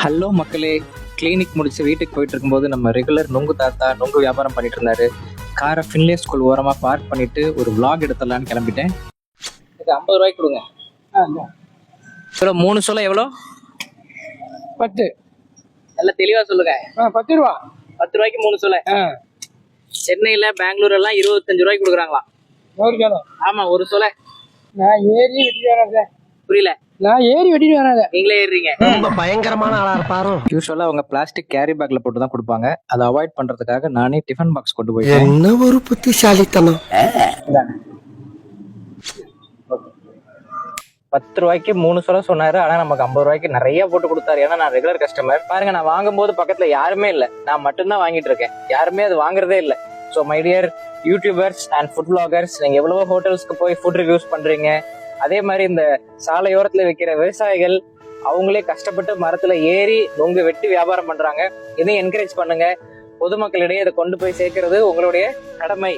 Hello மக்களே, clinic முடிச்சு வீட்டுக்கு போயிட்டு இருக்கும்போது நம்ம ரெகுலர் நுங்கு தாத்தா நுங்கு வியாபாரம் பண்ணிட்டு இருந்தாரு. காரை ஃபின்லே ஸ்கூல் ஓரமா பார்க் பண்ணிட்டு ஒரு vlog எடுத்துடலான்னு கிளம்பிட்டேன். இது 50 ரூபாய்க்கு கொடுங்க. எவ்வளோ 3 சொல்ல எவ்வளோ? 10. நல்ல தெளிவா சொல்லுங்க. 10 ரூபா. 10 ரூபாய்க்கு 3 சொல்ல. சென்னையில பெங்களூர் எல்லாம் 25 ரூபாய்க்கு கொடுக்குறாங்களாம். ஆமா, ஒரு சொல்ல. நான் ஏறி வெட்டிட்டு வராத. புரியல? நான் ஏறி வெட்டிட்டு வராத. நீங்களே ஏறுறீங்க. ரொம்ப பயங்கரமான ஆளா இருப்பாரோ. யூஸ்வலா அவங்க பிளாஸ்டிக் கேரி பேக்ல போட்டு தான் கொடுப்பாங்க. அதை அவாய்ட் பண்றதுக்காக நானே டிஃபன் பாக்ஸ் கொண்டு போயிட்டேன். என்ன ஒரு புத்திசாலித்தனம். 10 ரூபாய்க்கு 3 சொல்ல சொன்னாரு. ஆனா நமக்கு 50 ரூபாய்க்கு நிறைய போட்டு கொடுத்தாரு. ஏன்னா நான் ரெகுலர் கஸ்டமர். பாருங்க, நான் வாங்கும்போது பக்கத்துல யாருமே இல்ல, நான் மட்டும்தான் வாங்கிட்டு இருக்கேன். யாருமே அது வாங்குறதே இல்ல. So my dear YouTubers and food bloggers, நீங்க எவ்வளவோ ஹோட்டல்ஸ்க்கு போய் ஃபுட் ரிவ்யூஸ் பண்றீங்க. அதே மாதிரி இந்த சாலையோரத்துல விற்கிற விவசாயிகள் அவங்களே கஷ்டப்பட்டு மரத்துல ஏறி நொங்கு வெட்டி வியாபாரம் பண்றாங்க. இதையும் என்கரேஜ் பண்ணுங்க. பொதுமக்களிடையே இதை கொண்டு போய் சேர்க்கறது உங்களுடைய கடமை.